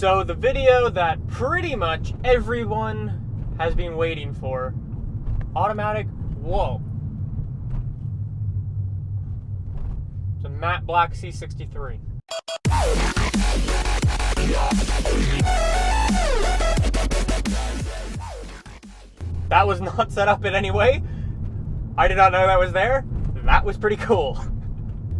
So the video that pretty much everyone has been waiting for, automatic, whoa. It's a matte black C63. That was not set up in any way. I did not know that was there. That was pretty cool.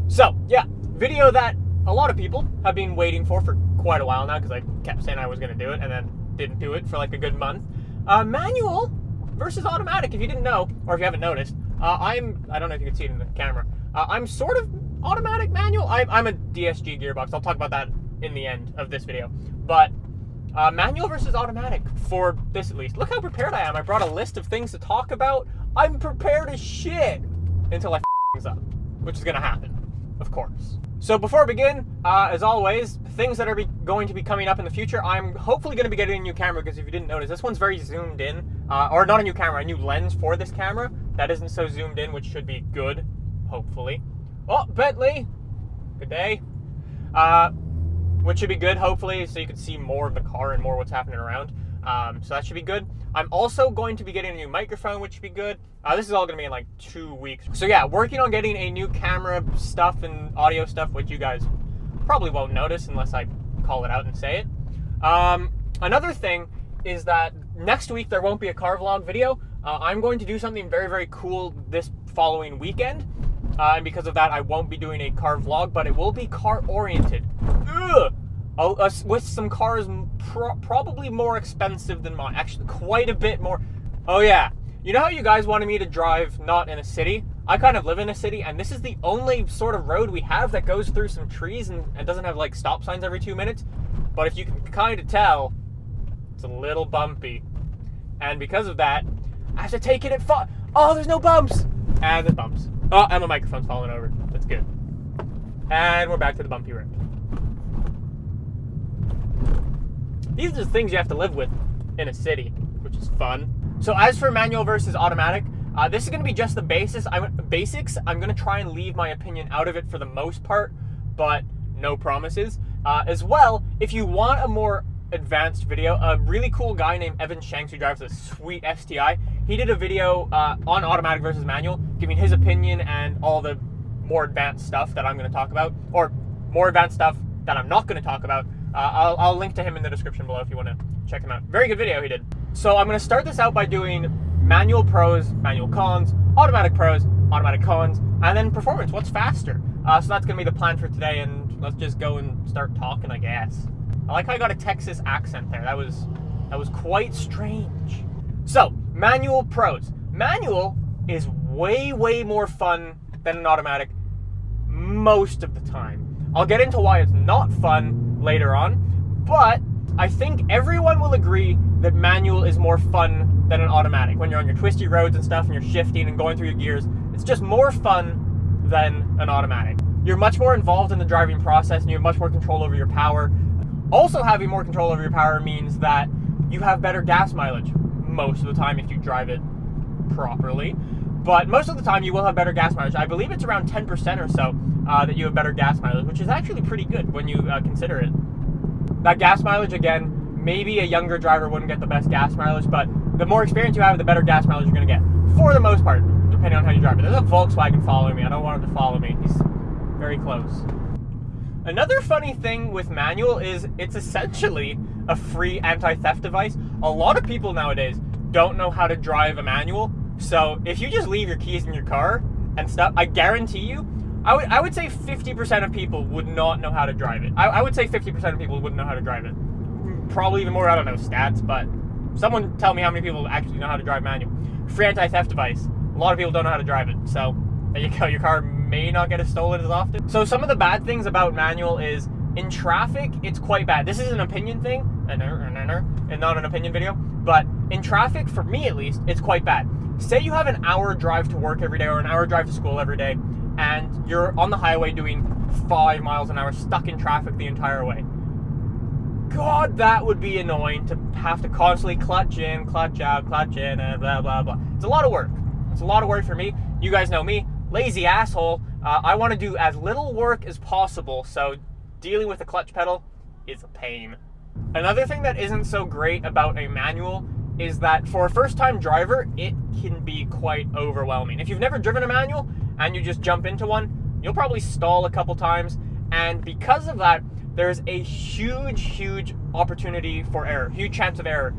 So, yeah, video that a lot of people have been waiting for quite a while now, because I kept saying I was going to do it and then didn't do it for like a good month. Manual versus automatic, if you didn't know, or if you haven't noticed. I don't know if you can see it in the camera. I'm sort of automatic manual. I'm a DSG gearbox. I'll talk about that in the end of this video. But manual versus automatic for this at least. Look how prepared I am. I brought a list of things to talk about. I'm prepared as shit until I f things up, which is going to happen, of course. So before I begin, as always, things that are going to be coming up in the future, I'm hopefully going to be getting a new camera, because if you didn't notice, this one's very zoomed in. Or not a new camera, a new lens for this camera that isn't so zoomed in, which should be good, hopefully. Oh, Bentley! Good day. Which should be good, hopefully, so you can see more of the car and more what's happening around. So that should be good. I'm also going to be getting a new microphone, which should be good. This is all going to be in like 2 weeks. So yeah, working on getting a new camera stuff and audio stuff, which you guys probably won't notice unless I call it out and say it. Another thing is that next week there won't be a car vlog video. I'm going to do something very, very cool this following weekend. And because of that, I won't be doing a car vlog, but it will be car-oriented. With some cars probably more expensive than mine. Actually, quite a bit more. Oh yeah. You know how you guys wanted me to drive not in a city? I kind of live in a city, and this is the only sort of road we have that goes through some trees and doesn't have like stop signs every 2 minutes. But if you can kind of tell, it's a little bumpy. And because of that, I have to take it at oh, there's no bumps! And there's bumps. Oh, and my microphone's falling over. That's good. And we're back to the bumpy road. These are the things you have to live with in a city, which is fun. So as for manual versus automatic, this is going to be just the basics. I'm going to try and leave my opinion out of it for the most part, but no promises. As well, if you want a more advanced video, a really cool guy named Evan Shanks, who drives a sweet STI, he did a video on automatic versus manual, giving his opinion and all the more advanced stuff that I'm going to talk about, or more advanced stuff that I'm not going to talk about. I'll link to him in the description below if you want to check him out. Very good video he did. So I'm going to start this out by doing manual pros, manual cons, automatic pros, automatic cons, and then performance. What's faster? So that's going to be the plan for today, and let's just go and start talking, I guess. I like how I got a Texas accent there. That was quite strange. So, manual pros. Manual is way, way more fun than an automatic most of the time. I'll get into why it's not fun later on, but I think everyone will agree that manual is more fun than an automatic. When you're on your twisty roads and stuff and you're shifting and going through your gears, it's just more fun than an automatic. You're much more involved in the driving process and you have much more control over your power. Also, having more control over your power means that you have better gas mileage most of the time if you drive it properly. But most of the time you will have better gas mileage. I believe it's around 10% or so that you have better gas mileage, which is actually pretty good when you consider it. That gas mileage, again, maybe a younger driver wouldn't get the best gas mileage, but the more experience you have, the better gas mileage you're going to get. For the most part, depending on how you drive it. There's a Volkswagen following me. I don't want him to follow me. He's very close. Another funny thing with manual is it's essentially a free anti-theft device. A lot of people nowadays don't know how to drive a manual. So if you just leave your keys in your car and stuff, I guarantee you, I would say 50% of people would not know how to drive it. I would say 50% of people wouldn't know how to drive it. Probably even more, I don't know stats, but someone tell me how many people actually know how to drive manual. Free anti-theft device. A lot of people don't know how to drive it. So there you go, your car may not get stolen as often. So some of the bad things about manual is in traffic, it's quite bad. This is an opinion thing, and not an opinion video, but in traffic, for me at least, it's quite bad. Say you have an hour drive to work every day or an hour drive to school every day, and you're on the highway doing 5 miles an hour stuck in traffic the entire way. God, that would be annoying to have to constantly clutch in, clutch out, clutch in, and blah, blah, blah. It's a lot of work. It's a lot of work for me. You guys know me, lazy asshole. I want to do as little work as possible, so dealing with the clutch pedal is a pain. Another thing that isn't so great about a manual is that for a first-time driver, it can be quite overwhelming. If you've never driven a manual and you just jump into one, you'll probably stall a couple times, and because of that, there's a huge opportunity for error, huge chance of error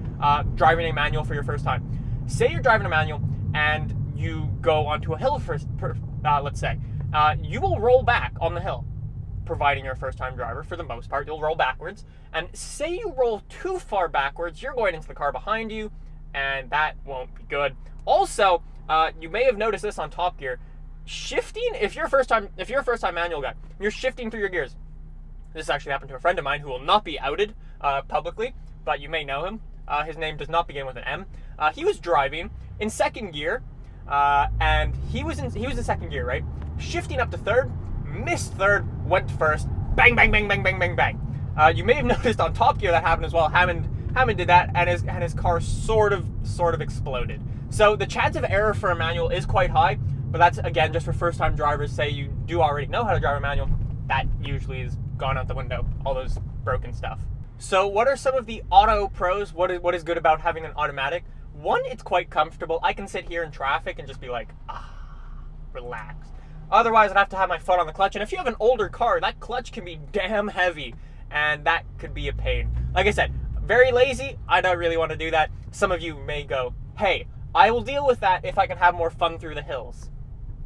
driving a manual for your first time. Say you're driving a manual and you go onto a hill let's say. You will roll back on the hill, providing you're a first-time driver. For the most part, you'll roll backwards. And say you roll too far backwards, you're going into the car behind you, and that won't be good. Also, you may have noticed this on Top Gear. Shifting, if you're a first-time manual guy, you're shifting through your gears. This actually happened to a friend of mine who will not be outed publicly, but you may know him. His name does not begin with an M. He was driving in second gear, and he was in second gear, right? Shifting up to third, missed third, went first, bang, bang, bang, bang, bang, bang, bang. You may have noticed on Top Gear that happened as well. Hammond did that, and his car sort of exploded. So the chance of error for a manual is quite high, but that's, again, just for first-time drivers. Say you do already know how to drive a manual, that usually is gone out the window, all those broken stuff. So what are some of the auto pros? What is good about having an automatic? One, it's quite comfortable. I can sit here in traffic and just be like, relax. Otherwise, I'd have to have my foot on the clutch. And if you have an older car, that clutch can be damn heavy, and that could be a pain. Like I said, very lazy. I don't really want to do that. Some of you may go, hey, I will deal with that if I can have more fun through the hills.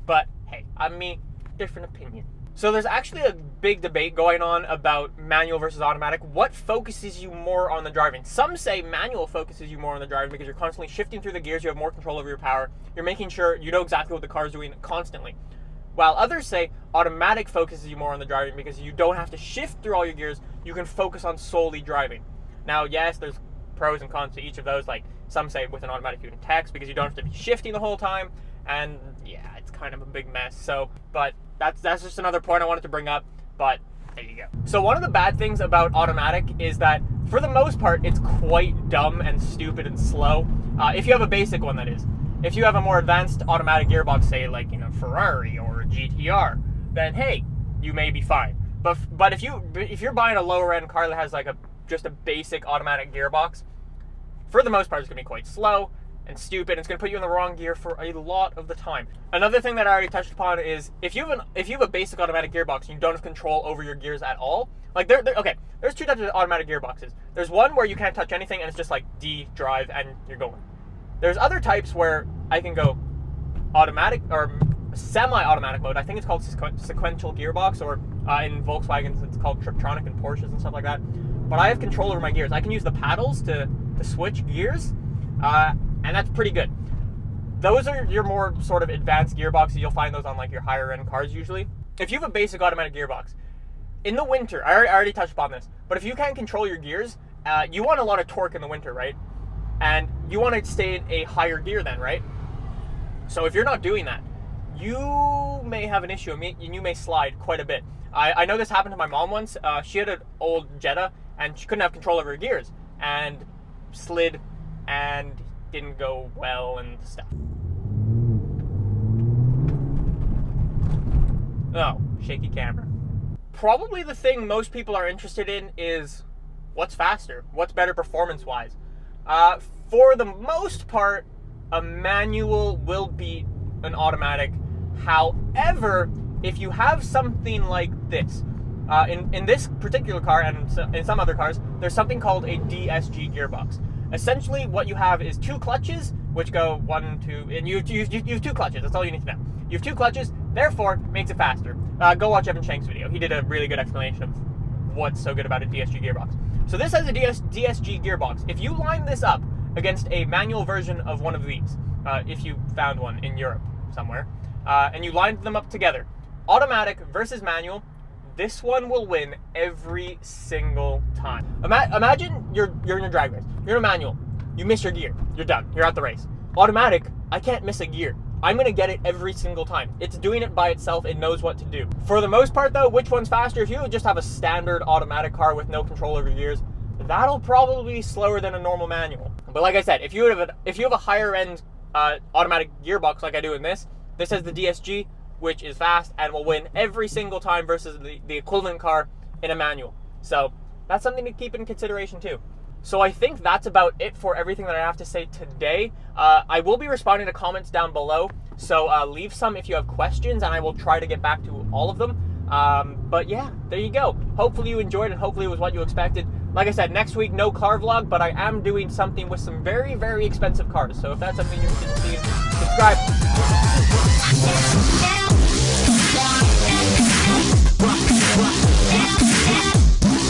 But hey, I'm me, different opinion. So there's actually a big debate going on about manual versus automatic. What focuses you more on the driving? Some say manual focuses you more on the driving because you're constantly shifting through the gears, you have more control over your power, you're making sure you know exactly what the car is doing constantly. While others say automatic focuses you more on the driving because you don't have to shift through all your gears, you can focus on solely driving. Now, yes, there's pros and cons to each of those. Like some say with an automatic you can text because you don't have to be shifting the whole time, and yeah, it's kind of a big mess. So, but that's just another point I wanted to bring up, but there you go. So one of the bad things about automatic is that for the most part, it's quite dumb and stupid and slow. If you have a basic one, that is. If you have a more advanced automatic gearbox, say like, Ferrari or a GTR, then hey, you may be fine. But if you're buying a lower end car that has like just a basic automatic gearbox, for the most part, it's gonna be quite slow and stupid. It's going to put you in the wrong gear for a lot of the time. Another thing that I already touched upon is if you have a basic automatic gearbox and you don't have control over your gears at all, like there's two types of automatic gearboxes. There's one where you can't touch anything and it's just like D, drive, and you're going. There's other types where I can go automatic or semi-automatic mode. I think it's called sequential gearbox, or in Volkswagens it's called Triptronic and Porsches and stuff like that. But I have control over my gears. I can use the paddles to switch gears. And that's pretty good. Those are your more sort of advanced gearboxes. You'll find those on like your higher end cars usually. If you have a basic automatic gearbox, in the winter, I already touched upon this, but if you can't control your gears, you want a lot of torque in the winter, right? And you want to stay in a higher gear then, right? So if you're not doing that, you may have an issue and you may slide quite a bit. I know this happened to my mom once. She had an old Jetta and she couldn't have control over her gears and slid and didn't go well and stuff. Oh, shaky camera. Probably the thing most people are interested in is what's faster, what's better performance-wise. For the most part, a manual will beat an automatic. However, if you have something like this, in this particular car and in some other cars, there's something called a DSG gearbox. Essentially, what you have is two clutches, which go 1, 2, and you have two clutches. That's all you need to know. You have two clutches, therefore, makes it faster. Go watch Evan Shank's video. He did a really good explanation of what's so good about a DSG gearbox. So this has a DSG gearbox. If you line this up against a manual version of one of these, if you found one in Europe somewhere, and you lined them up together, automatic versus manual, this one will win every single time. Imagine you're in your drag race. You're in a manual. You miss your gear. You're done. You're out the race. Automatic, I can't miss a gear. I'm going to get it every single time. It's doing it by itself. It knows what to do. For the most part, though, which one's faster? If you just have a standard automatic car with no control over your gears, that'll probably be slower than a normal manual. But like I said, if you have a higher end automatic gearbox like I do in this has the DSG, which is fast and will win every single time versus the equivalent car in a manual. So that's something to keep in consideration too. So I think that's about it for everything that I have to say today. I will be responding to comments down below, so leave some if you have questions, and I will try to get back to all of them. But yeah, there you go. Hopefully you enjoyed it. Hopefully it was what you expected. Like I said, next week, no car vlog, but I am doing something with some very, very expensive cars. So if that's something you're interested in seeing, subscribe.